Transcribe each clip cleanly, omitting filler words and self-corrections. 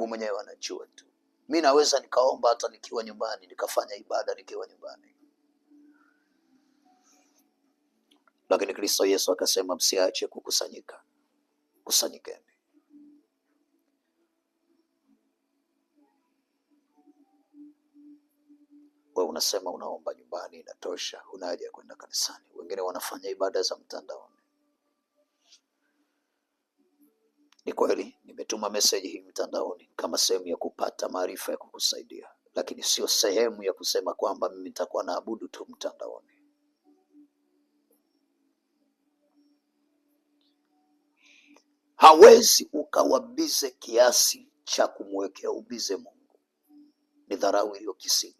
Mungu mwenyewe anajua tu. Mimi naweza nikaomba hata nikiwa nyumbani, nikafanya ibada nikiwa nyumbani. Lakini Kristo Yesu akasema msiache kukusanyika. Kusanyikeni. Wewe unasema unaomba nyumbani inatosha, huna haja ya kwenda kanisani. Wengine wanafanya ibada za mtandaoni. Ni kweli nimetuma message hii mtandaoni kama sehemu ya kupata maarifa ya kukusaidia, lakini sio sehemu ya kusema kwamba mimi nitakuwa naabudu tu mtandaoni. Hawezi ukawa bize kiasi cha kumwekea ubize Mungu. Ni dharau iliyo kisiri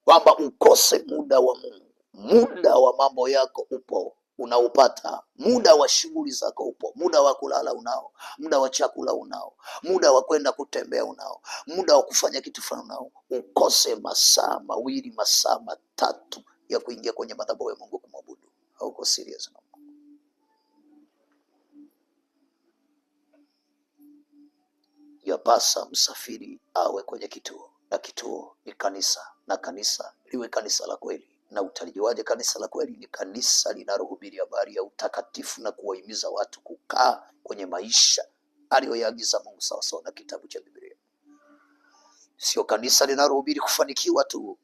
kwamba ukose muda wa Mungu. Muda wa mambo yako upo, unaupata. Muda wa shughuli zako upo. Muda wa kulala unao, muda wa chakula unao, muda wa kwenda kutembea unao, muda wa kufanya kitu fulani unao. Ukose masaa mawili, masaa matatu ya kuingia kwenye madhabahu ya Mungu kumwabudu. Hauko serious na Mungu. Yapasa msafiri awe kwenye kituo, na kituo ni kanisa, na kanisa liwe kanisa la kweli. Na utalijuaje kanisa la kweli? Ni kanisa linalohubiri habari ya utakatifu na kuwahimiza watu kukaa kwenye maisha aliyoyaagiza Mungu sawa sawa na kitabu cha Biblia. Sio kanisa linalohubiri kufanikiwa tu.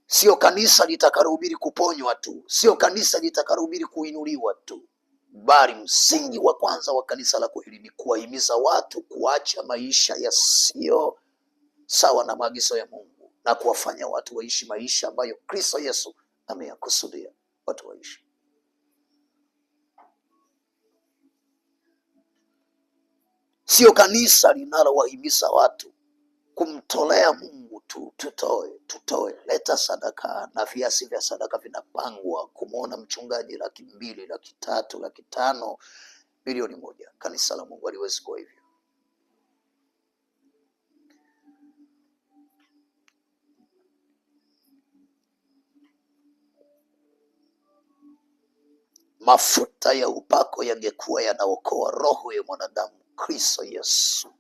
Sio kanisa litakalohubiri kuponywa tu. Sio kanisa litakalohubiri kuinuliwa tu. Bali msingi wa kwanza wa kanisa la kweli ni kuwahimiza watu kuacha maisha yasiyo sawa na maagizo ya Mungu na kuwafanya watu waishi maisha ambayo Kristo Yesu ameyakusudia watu waishi. Sio kanisa linalowahimiza watu kumtolea Mungu tu. Tutoe, leta sadaka, na viasi vya sadaka vinapangwa kumwona mchungaji 200,000, 300,000, 500,000, milioni 1. Kanisa la Mungu haliwezi kuwa hivyo. Mafuta ya upako yangekuwa yanaokoa roho ya mwanadamu, Kristo Yesu,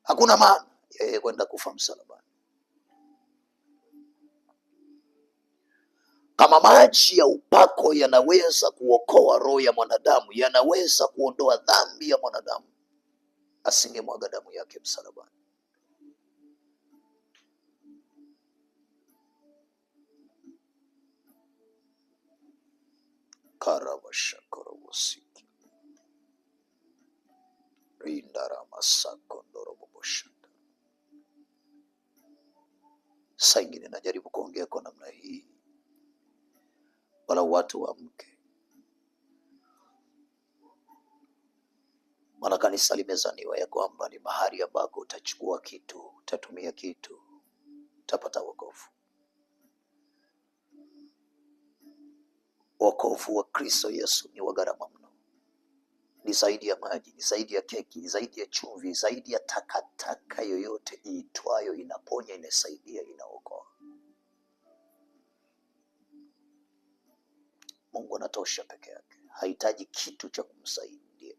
hakuna maana yeye kwenda kufa msalabani. Kama maji ya upako yanaweza kuokoa roho ya mwanadamu, yanaweza kuondoa dhambi ya mwanadamu, asingemwaga damu yake msalabani. Karabashakorobosiki rindaramasakondoroboboshanda. Saa ingine najaribu kuongea kwa namna hii, wala watu waamke. Maana kanisa limezaniwa ya kwamba ni mahali ambako utachukua kitu, utatumia kitu, utapata wokovu. Wokovu wa Kristo Yesu ni wa gharama mno. Ni zaidi ya maji, ni zaidi ya keki, ni zaidi ya chumvi, zaidi ya takataka yoyote iitwayo inaponya, inasaidia, inaokoa. Mungu anatosha peke yake, hahitaji kitu cha kumsaidia.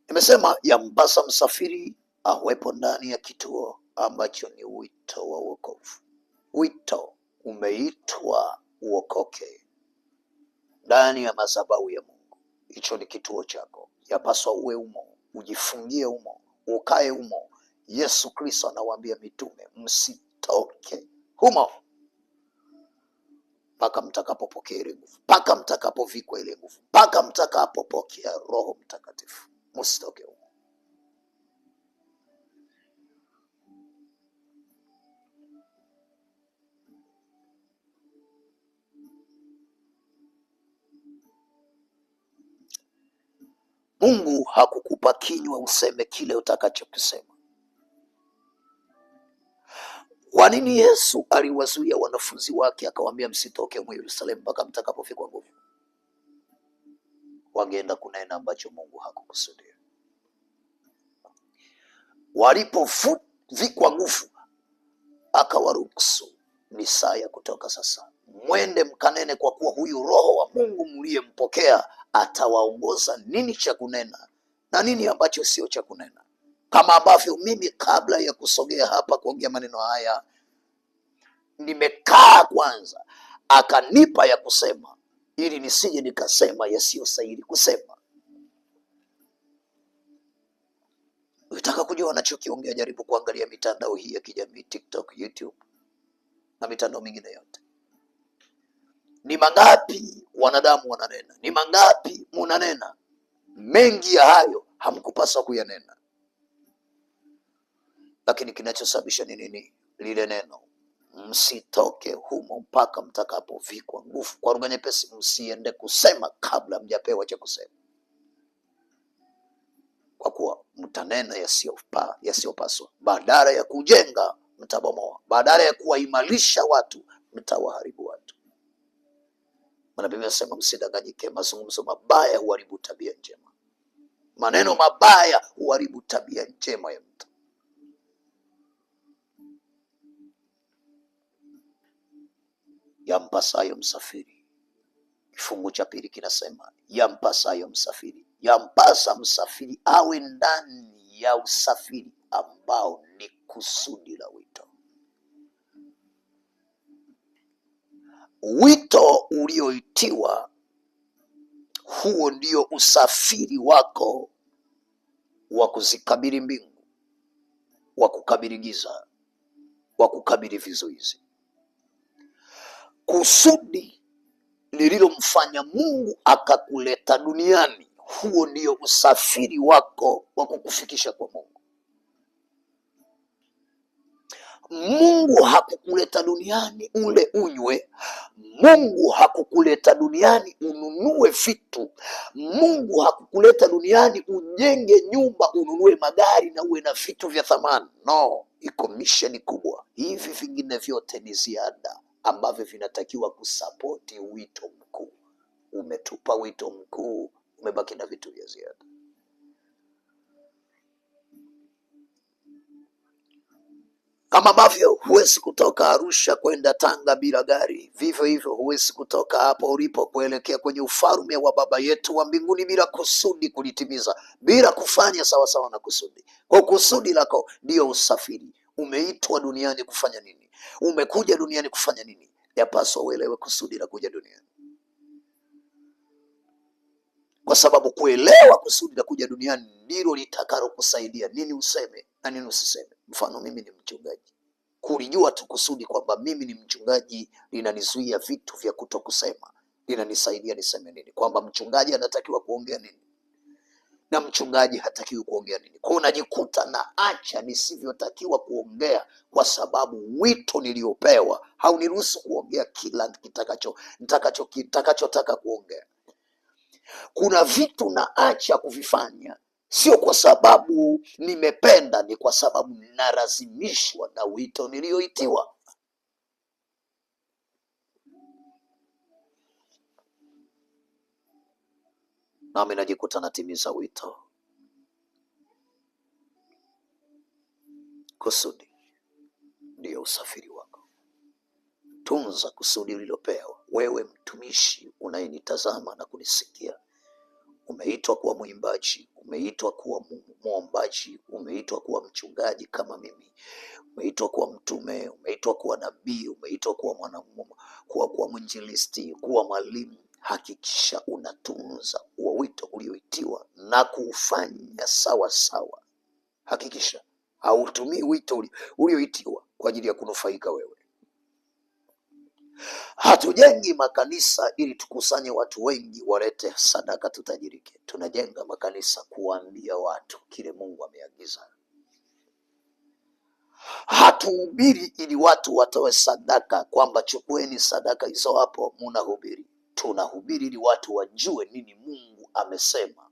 Nimesema yampasa msafiri awepo ndani ya kituo ambacho ni wito wa wokovu. Wito umeitwa uokoke ndani ya madhabahu ya Mungu. Hicho ni kituo chako, yapaswa uwe umo, ujifungie umo, ukae umo. Yesu Kristo anawaambia mitume, msitoke humo mpaka mtakapopokea ile nguvu, mpaka mtakapovikwa ile nguvu, mpaka mtakapopokea Roho Mtakatifu. Msitoke humo. Mungu hakukupa kinywa useme kile utakachokisema. Kwa nini Yesu aliwazuia wanafunzi wake akawaambia msitoke mwa Yerusalemu mpaka mtakapofikwa nguvu? Wangeenda kunena ambacho Mungu hakukusudia. Walipovikwa nguvu, akawaruhusu, ni saa ya kutoka sasa, mwende mkanene, kwa kuwa huyu Roho wa Mungu mliyempokea atawaongoza nini cha kunena na nini ambacho sio cha kunena. Kama ambavyo mimi kabla ya kusogea hapa kuongea maneno haya nimekaa kwanza, akanipa ya kusema ili nisije nikasema yasiyostahili kusema. Ukitaka kujua wanachokiongea, jaribu kuangalia mitandao hii ya kijamii, TikTok, YouTube na mitandao mingine yote. Ni mangapi wanadamu wananena? Ni mangapi munanena? Mengi ya hayo hamkupaswa kuyanena, lakini kinachosababisha ni nini? Lile neno. Msitoke humo mpaka mtakapovikwa nguvu. Kwa lugha nyepesi, msiende kusema kabla mjapewa cha kusema, kwa kuwa mtanena yasiyopaswa. Badala ya kujenga mtabomoa, badala ya kuwaimarisha watu mtawaharibu watu. Maana Biblia inasema msidanganyike, mazungumzo mabaya huharibu tabia njema. Maneno mabaya huharibu tabia njema ya mtu. Yampasayo msafiri, kifungu cha pili kinasema yampasayo msafiri. Yampasa msafiri awe ndani ya usafiri ambao ni kusudi la wito. Wito ulioitiwa, huo ndio usafiri wako wa kuzikabili mbingu, wa kukabili giza, wa kukabili vizuizi. Kusudi lililomfanya Mungu akakuleta duniani, huo ndio usafiri wako wa kukufikisha kwa Mungu. Mungu hakukuleta duniani ule unywe. Mungu hakukuleta duniani ununue vitu. Mungu hakukuleta duniani ujenge nyumba, ununue magari na uwe na vitu vya thamani. No, iko misheni kubwa. Hivi vingine vyote ni ziada ambavyo vinatakiwa kusapoti wito mkuu. Umetupa wito mkuu, umebaki na vitu vya ziada. Kama ambavyo huwezi kutoka Arusha kwenda Tanga bila gari, vivyo hivyo huwezi kutoka hapo ulipo kuelekea kwenye ufalme wa Baba yetu wa mbinguni bila kusudi kulitimiza, bila kufanya sawasawa na kusudi. Kwa kusudi lako ndio usafiri. Umeitwa duniani kufanya nini? Umekuja duniani kufanya nini? Yapaswa uelewe kusudi la kuja duniani, kwa sababu kuelewa kusudi la kuja duniani ndilo litakalo kusaidia nini useme na nini usiseme. Mfano, mimi ni mchungaji. Kulijua tu kusudi kwamba mimi ni mchungaji linanizuia vitu vya kutokusema, linanisaidia niseme nini, kwamba mchungaji anatakiwa kuongea nini na mchungaji hatakiwi kuongea nini. Kwa unajikuta na acha nisivyotakiwa kuongea, kwa sababu wito niliopewa hauniruhusu kuongea kila nitakachotaka kuongea. Kuna vitu na acha kuvifanya, sio kwa sababu nimependa, ni kwa sababu ninalazimishwa na wito nilioitiwa. Nami najikuta natimiza wito. Kusudi ndio usafiri wako. Tunza kusudi ulilopewa. Wewe mtumishi unayenitazama na kunisikia, umeitwa kuwa mwimbaji, umeitwa kuwa mwombaji, umeitwa kuwa mchungaji kama mimi, umeitwa kuwa mtume, umeitwa kuwa nabii, umeitwa kuwa mwanamume, kuwa mwinjilisti, kuwa mwalimu. Hakikisha unatunza huo wito ulioitiwa na kuufanya sawa sawa. Hakikisha hautumii wito ulioitiwa kwa ajili ya kunufaika wewe. Hatujengi makanisa ili tukusanye watu wengi walete sadaka tutajirike. Tunajenga makanisa kuwaambia watu kile Mungu ameagiza. Hatuhubiri ili watu watoe sadaka, kwamba chukueni sadaka hizo hapo munahubiri. Tunahubiri ili watu wajue nini Mungu amesema.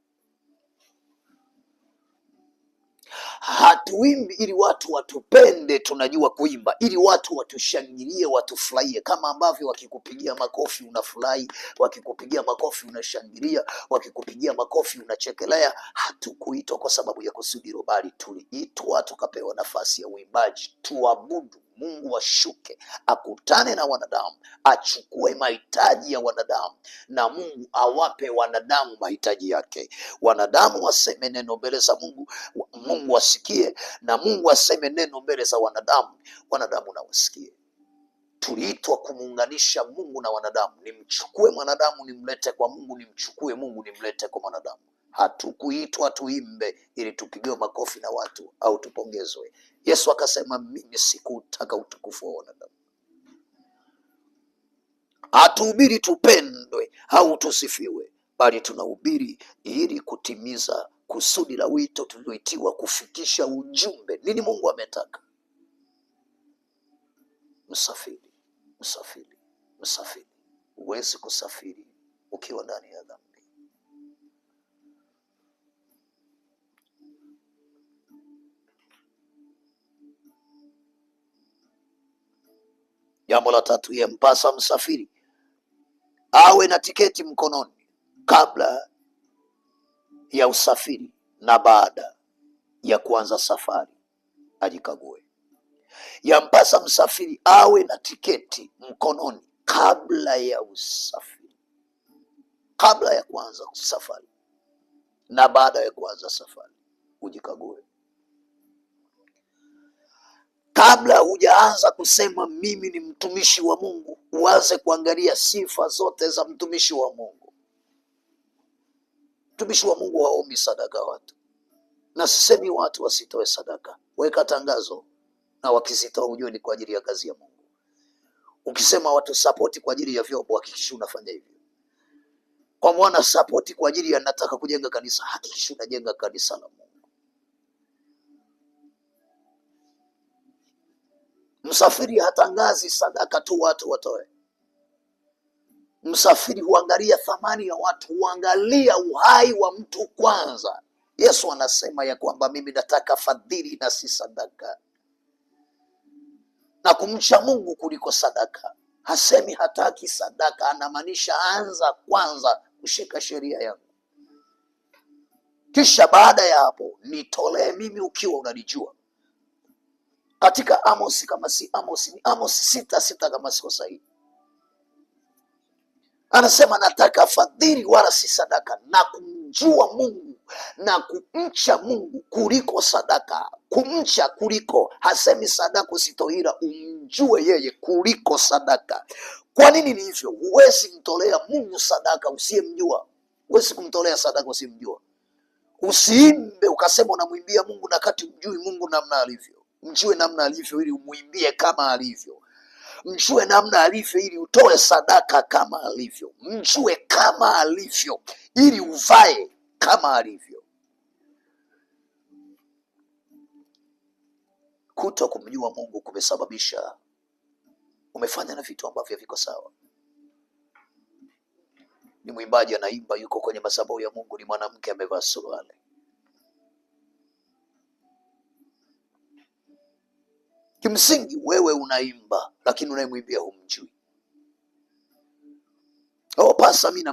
Hatuimbi ili watu watupende, tunajua kuimba ili watu watushangilie, watufurahie. Kama ambavyo wakikupigia makofi unafurahi, wakikupigia makofi unashangilia, wakikupigia makofi unachekelea. Hatukuitwa kwa sababu ya kusudi hilo, bali tuliitwa tukapewa nafasi ya uimbaji, tuabudu Mungu ashuke akutane na wanadamu, achukue mahitaji ya wanadamu, na Mungu awape wanadamu mahitaji yake. Wanadamu waseme neno mbele za Mungu, Mungu asikie, na Mungu aseme neno mbele za wanadamu, wanadamu na wasikie. Tuliitwa kumuunganisha Mungu na wanadamu. Nimchukue mwanadamu nimlete kwa Mungu, nimchukue Mungu nimlete kwa mwanadamu. Hatukuitwa tuimbe ili tupigiwe makofi na watu au tupongezwe. Yesu akasema, mimi sikutaka utukufu wa wanadamu. Hatuhubiri tupendwe au tusifiwe, bali tunahubiri ili kutimiza kusudi la wito tulioitiwa, kufikisha ujumbe. Nini Mungu ametaka? Msafiri, msafiri, msafiri. Huwezi kusafiri ukiwa ndani ya dhambi. Jambo la tatu, yampasa msafiri awe na tiketi mkononi kabla ya usafiri na baada ya kuanza safari ajikague. Yampasa msafiri awe na tiketi mkononi kabla ya usafiri, kabla ya kuanza safari na baada ya kuanza safari ujikague. Kabla hujaanza kusema mimi ni mtumishi wa Mungu, uanze kuangalia sifa zote za mtumishi wa Mungu. Mtumishi wa Mungu haombi sadaka watu, na sisemi watu wasitoe sadaka. Weka tangazo, na wakizitoa ujue ni kwa ajili ya kazi ya Mungu. Ukisema watu sapoti kwa ajili ya vyombo, hakikisha unafanya hivyo. Kwa mwana sapoti kwa ajili ya nataka kujenga kanisa, hakikisha unajenga kanisa la Mungu. Msafiri hatangazi sadaka tu watu watoe. Msafiri huangalia thamani ya watu, huangalia uhai wa mtu kwanza. Yesu anasema ya kwamba mimi nataka fadhili na si sadaka, na kumcha Mungu kuliko sadaka. Hasemi hataki sadaka, anamaanisha anza kwanza kushika sheria yangu, kisha baada ya hapo nitolee mimi ukiwa unanijua. Katika Amos, kama si Amos, ni Amos 6:6 kama siko sahihi, anasema nataka fadhili wala si sadaka, na kumjua Mungu na kumcha Mungu kuliko sadaka. Kumcha kuliko, hasemi sadaka usitoira, umjue yeye kuliko sadaka. Kwa nini ni hivyo? Huwezi mtolea Mungu sadaka usiyemjua. Huwezi kumtolea sadaka usiyemjua. Usiimbe ukasema unamwimbia Mungu na kati mjui Mungu namna alivyo. Mjue namna alivyo ili umwimbie kama alivyo. Mjue namna alivyo ili utoe sadaka kama alivyo. Mjue kama alivyo ili uvae kama alivyo. Kuto kumjua Mungu kumesababisha umefanya na vitu ambavyo viko sawa. Ni mwimbaji anaimba, yuko kwenye madhabahu ya Mungu, ni mwanamke amevaa suruali. Kimsingi wewe unaimba, lakini unayemwimbia humjui. Pasa mimi